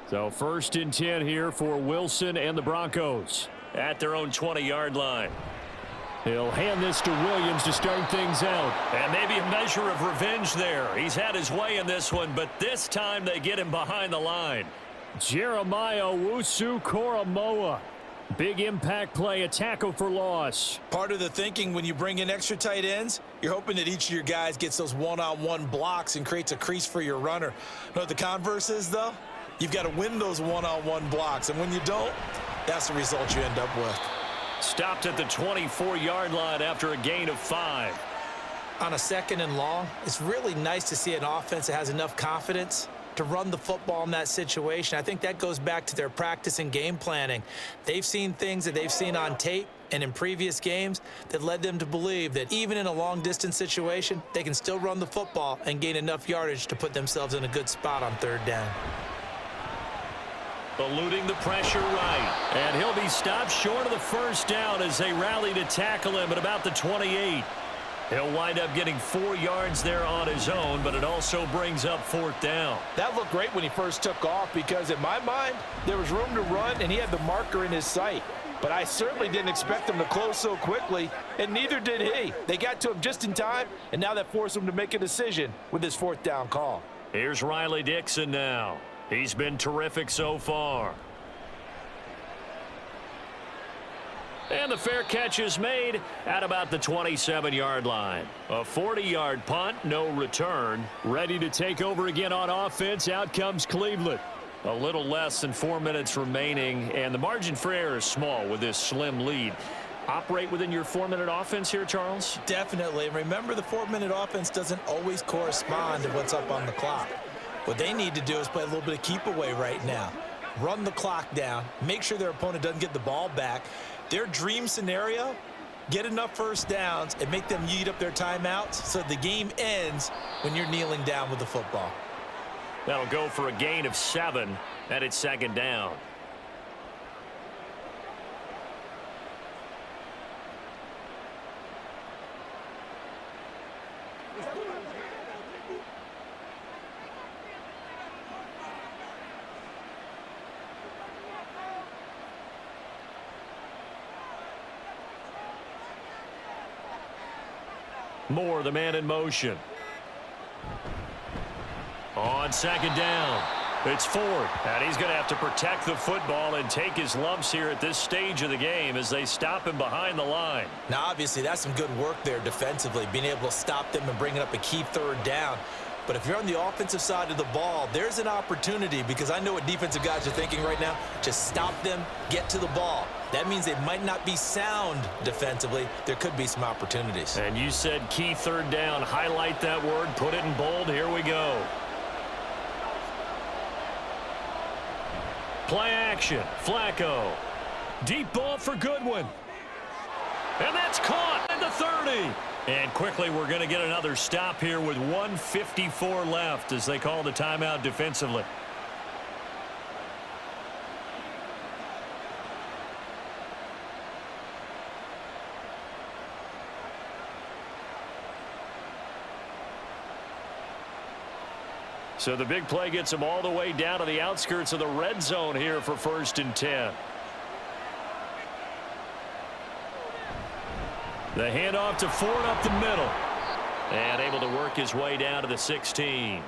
So 1st and 10 here for Wilson and the Broncos. At their own 20-yard line. He'll hand this to Williams to start things out. And maybe a measure of revenge there. He's had his way in this one, but this time they get him behind the line. Jeremiah Owusu-Koramoah. Big impact play, a tackle for loss. Part of the thinking when you bring in extra tight ends, you're hoping that each of your guys gets those one-on-one blocks and creates a crease for your runner. You know what the converse is, though? You've got to win those one-on-one blocks, and when you don't, that's the result you end up with. Stopped at the 24-yard line after a gain of 5. On a 2nd and long, it's really nice to see an offense that has enough confidence to run the football in that situation. I think that goes back to their practice and game planning. They've seen things that they've seen on tape and in previous games that led them to believe that even in a long-distance situation, they can still run the football and gain enough yardage to put themselves in a good spot on 3rd down. Eluding the pressure right. And he'll be stopped short of the 1st down as they rally to tackle him at about the 28. He'll wind up getting 4 yards there on his own, but it also brings up 4th down. That looked great when he first took off because in my mind, there was room to run and he had the marker in his sight. But I certainly didn't expect him to close so quickly, and neither did he. They got to him just in time, and now that forced him to make a decision with his 4th down call. Here's Riley Dixon now. He's been terrific so far. And the fair catch is made at about the 27-yard line. A 40-yard punt, no return. Ready to take over again on offense. Out comes Cleveland. A little less than 4 minutes remaining, and the margin for error is small with this slim lead. Operate within your 4-minute offense here, Charles? Definitely. And remember, the 4-minute offense doesn't always correspond to what's up on the clock. What they need to do is play a little bit of keep away right now. Run the clock down. Make sure their opponent doesn't get the ball back. Their dream scenario, get enough 1st downs and make them eat up their timeouts so the game ends when you're kneeling down with the football. That'll go for a gain of 7, and it's 2nd down. Moore, the man in motion. On 2nd down, it's Ford. And he's going to have to protect the football and take his lumps here at this stage of the game as they stop him behind the line. Now, obviously, that's some good work there defensively, being able to stop them and bringing up a key 3rd down. But if you're on the offensive side of the ball, there's an opportunity because I know what defensive guys are thinking right now. Just stop them, get to the ball. That means they might not be sound defensively. There could be some opportunities. And you said key 3rd down. Highlight that word. Put it in bold. Here we go. Play action. Flacco. Deep ball for Goodwin. And that's caught at the 30. And quickly we're going to get another stop here with 1:54 left as they call the timeout defensively. So the big play gets them all the way down to the outskirts of the red zone here for 1st and 10. The handoff to Ford up the middle. And able to work his way down to the 16.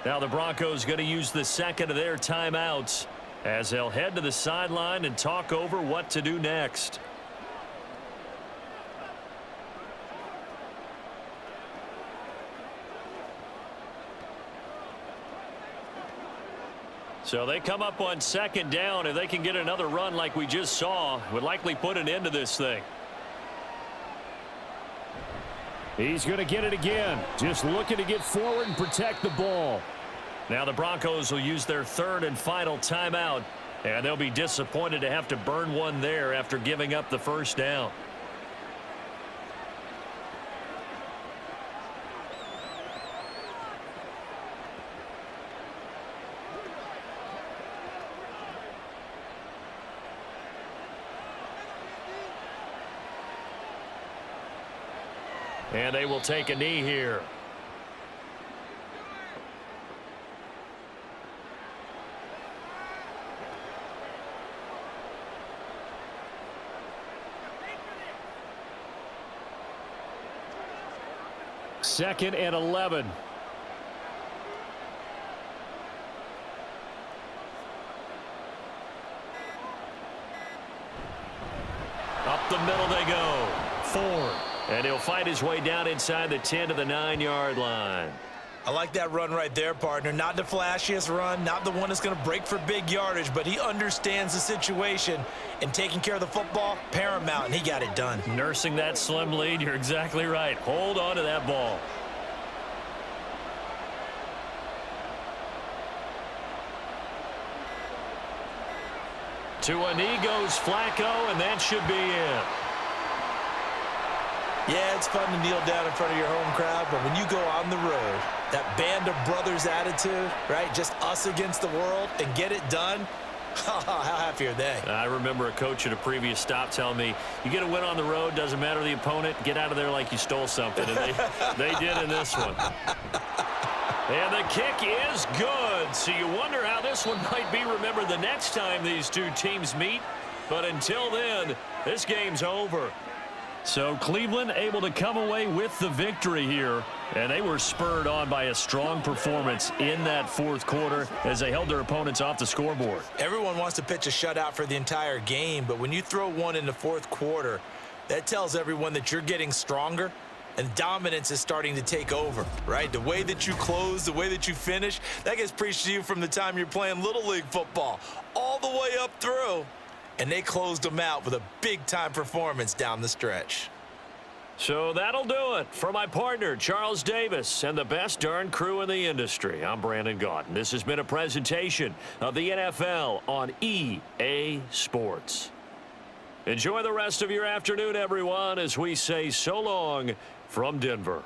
Now the Broncos going to use the second of their timeouts as they'll head to the sideline and talk over what to do next. So they come up on 2nd down. If they can get another run like we just saw, would likely put an end to this thing. He's going to get it again. Just looking to get forward and protect the ball. Now the Broncos will use their 3rd and final timeout, and they'll be disappointed to have to burn one there after giving up the 1st down. And they will take a knee here. Second and 11. Up the middle they go. Ford. And he'll fight his way down inside the 10 to the 9-yard line. I like that run right there, partner. Not the flashiest run, not the one that's going to break for big yardage, but he understands the situation, and taking care of the football, paramount, and he got it done. Nursing that slim lead, you're exactly right. Hold on to that ball. To a knee goes Flacco, and that should be it. Yeah, it's fun to kneel down in front of your home crowd, but when you go on the road, that band of brothers attitude, right, just us against the world, and get it done, how happy are they? I remember a coach at a previous stop telling me, you get a win on the road, doesn't matter the opponent, get out of there like you stole something, and they did in this one. And the kick is good, so you wonder how this one might be remembered the next time these two teams meet, but until then, this game's over. So Cleveland able to come away with the victory here, and they were spurred on by a strong performance in that 4th quarter as they held their opponents off the scoreboard. Everyone wants to pitch a shutout for the entire game, but when you throw one in the 4th quarter, that tells everyone that you're getting stronger and dominance is starting to take over, right? The way that you close, the way that you finish, that gets preached to you from the time you're playing Little League football all the way up through. And they closed them out with a big-time performance down the stretch. So that'll do it for my partner, Charles Davis, and the best darn crew in the industry. I'm Brandon Gaudin. This has been a presentation of the NFL on EA Sports. Enjoy the rest of your afternoon, everyone, as we say so long from Denver.